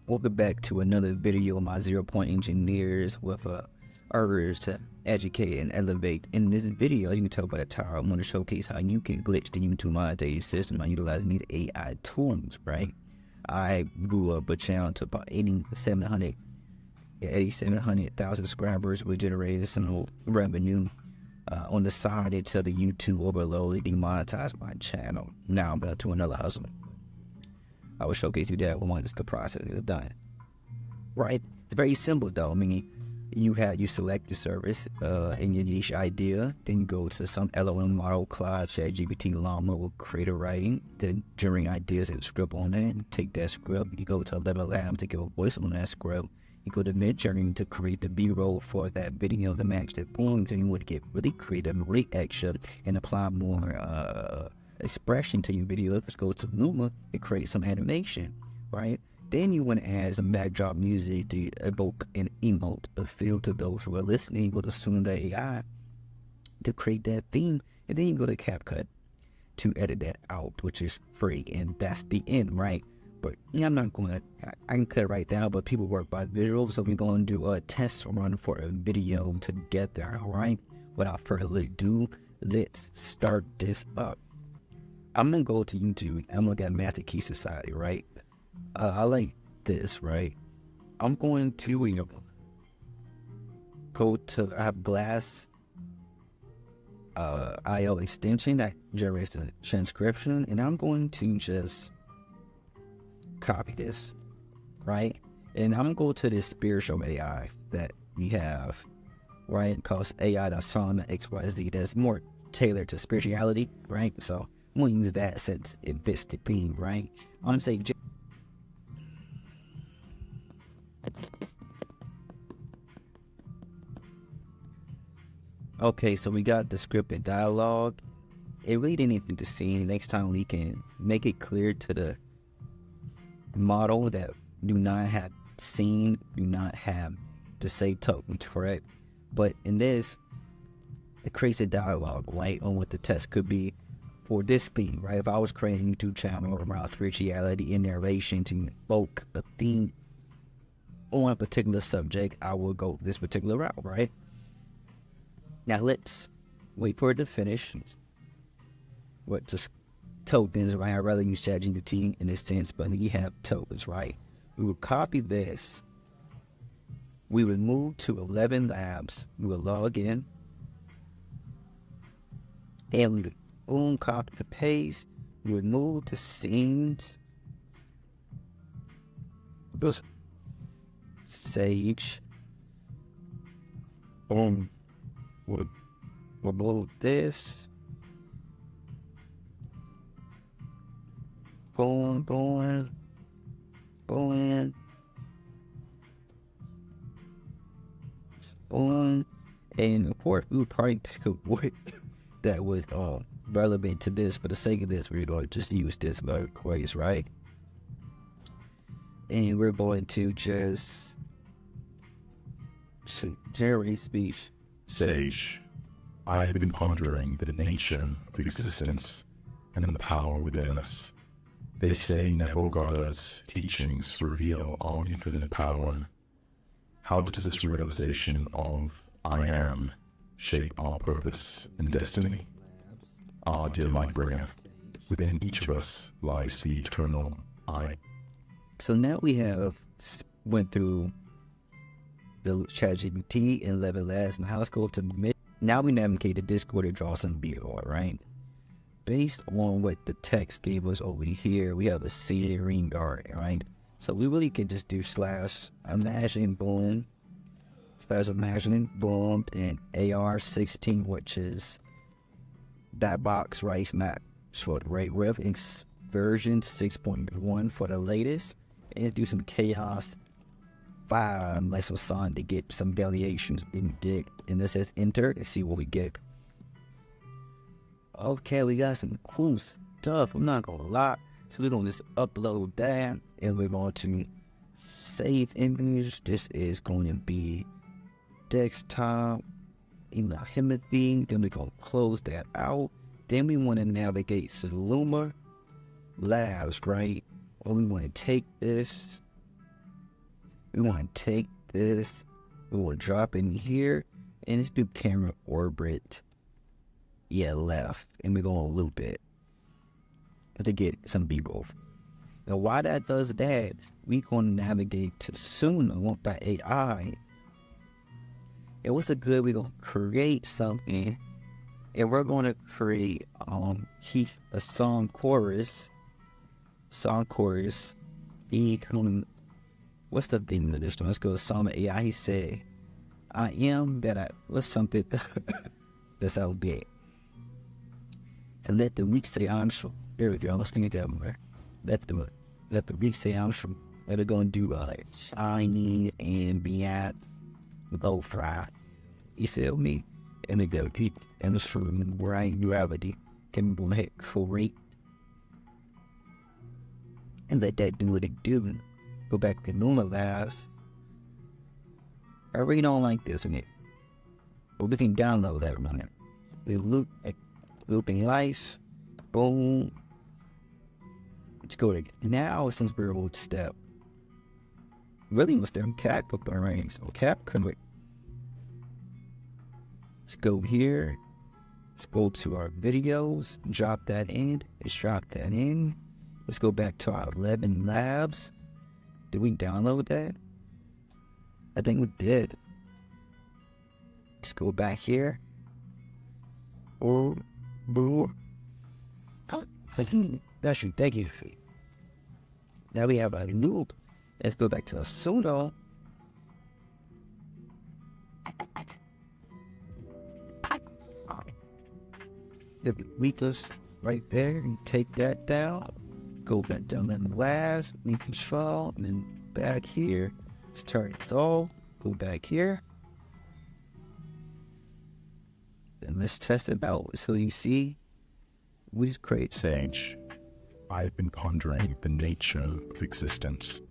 Welcome back to another video of my 0 Point engineers with urge to educate and elevate. In this video, as you can tell by the title, I'm going to showcase how you can glitch the YouTube monetized system by utilizing these AI tools, right? I grew up a channel to about 8,700,000 subscribers. We generated some revenue. On the side until the YouTube overload demonetized my channel. Now I'm back to another hustle. I will showcase you that once the process is done. Right? It's very simple though. I mean, you select the service in your niche idea, then you go to some LLM model, Claude, ChatGPT, Llama will create a writing, then generate ideas and script on that. You take that script, you go to Level Lab to give a voice on that script. You go to Midjourney to create the B-roll for that video to match the poems, and you would get really creative, really extra, and apply more expression to your video. Let's go to Luma and create some animation, right? Then you want to add some backdrop music to evoke an emote, a feel to those who are listening. Go to Suno AI to create that theme, and then you go to CapCut to edit that out, which is free, and that's the end, right? But yeah, I'm not going to, I can cut it right now, but people work by visual, so we're going to do a test run for a video to get there, all right? Without further ado, let's start this up. I'm going to go to YouTube, I'm going to look at Master Key Society, right? I like this, right? I'm going to go to, I have Glass IO extension that generates a transcription, and I'm going to just copy this, right? And I'm gonna go to this spiritual AI that we have, right? Called AI.Solomon XYZ. That's more tailored to spirituality, right? So I'm gonna use that since it fits the theme, right? I'm gonna say okay, so we got the script and dialogue. It really didn't need to see. Next time we can make it clear to the model that do not have scene, do not have the save tokens, correct? But in this, it creates a dialogue, right, on what the text could be for this theme, right? If I was creating a YouTube channel around spirituality and narration to evoke a theme on a particular subject, I will go this particular route, right? Now let's wait for it to finish. What just tokens, right? I'd rather use ChatGPT in this sense, but you have tokens, right? We will copy this. We would move to 11 Labs. We will log in. And we would boom, copy the paste. We would move to scenes. Sage. Boom. We'll move this. Boom, boom, boom, boom. And of course, we would probably pick a wood that was relevant to this. For the sake of this, we're going to just use this voice, right? And we're going to just generate speech. Sage, I have been pondering the nature of existence and the power within us. They say Navogada's teachings reveal our infinite power. How does this realization of I am shape our purpose and destiny? Our dear light bringer, within each of us lies the eternal I. So now we have went through the ChatGPT and Level Labs, and how let's go to mid. Now we navigate the Discord to draw some B-roll, right? Based on what the text gave us over here, we have a seated ring guard, right? So we really can just do slash imagine boom, slash imagining boom, and AR16, which is that box, right? It's not short, right? Rev version 6.1 for the latest, and do some chaos 5 like some sun to get some variations in dig. And this says enter and see what we get. Okay, we got some cool stuff, I'm not gonna lie. So we're gonna just upload that, and we're going to save image. This is going to be desktop, Himothy. Then we're gonna close that out. Then we want to navigate to Luma Labs, right? Or we want to take this We want to take this, we will drop in here, and let's do camera orbit, left, and we're going to loop it to get some B-roll. Now, while that does that, we're going to navigate to Suno.ai. And what's the good? We're going to create something, and we're going to create a song chorus. What's the theme of this one? Let's go to Song AI. He said, I am that I, what's something that's out there. And let the weak say I'm strong. There we go. Let's think that more. Let the weak say I'm strong. And they're going to do shiny, ambient, lo-fi. You feel me? And they go deep and it's from right reality. Can we hit curate and let that do what it do. Go back to normalize. I really don't like this in it, but we can download that from it. We looping lights. Boom. Let's go to now since we're old step. Really was them cap up our range. So cap convert. Let's go here. Let's go to our videos. Drop that in. Let's drop that in. Let's go back to our 11 labs. Did we download that? I think we did. Let's go back here. Oh, boo. Thank you. Now we have a loop. Let's go back to the Suno. The weakest right there. And take that down. Go back down in the last. Link control. And then back here. Let's turn this off. Go back here. And let's test it out. So you see, we just create. Sage, I've been pondering the nature of existence.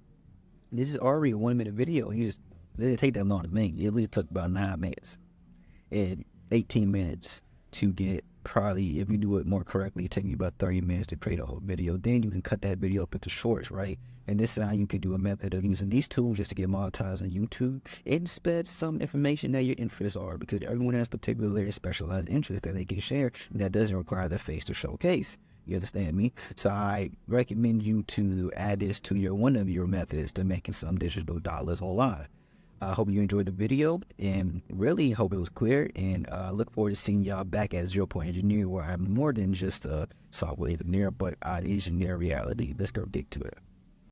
This is already a 1 minute video. You just it didn't take that long to make. It only took about 9 minutes and 18 minutes to get. Probably, if you do it more correctly, it take you about 30 minutes to create a whole video. Then you can cut that video up into shorts, right? And this is how you can do a method of using these tools just to get monetized on YouTube and spread some information that your interests are, because everyone has particularly specialized interests that they can share that doesn't require their face to showcase. You understand me? So I recommend you to add this to one of your methods to making some digital dollars online. I hope you enjoyed the video and really hope it was clear, and look forward to seeing y'all back as 0 Point Engineer, where I'm more than just a software engineer, but I engineer reality. Let's go dig to it.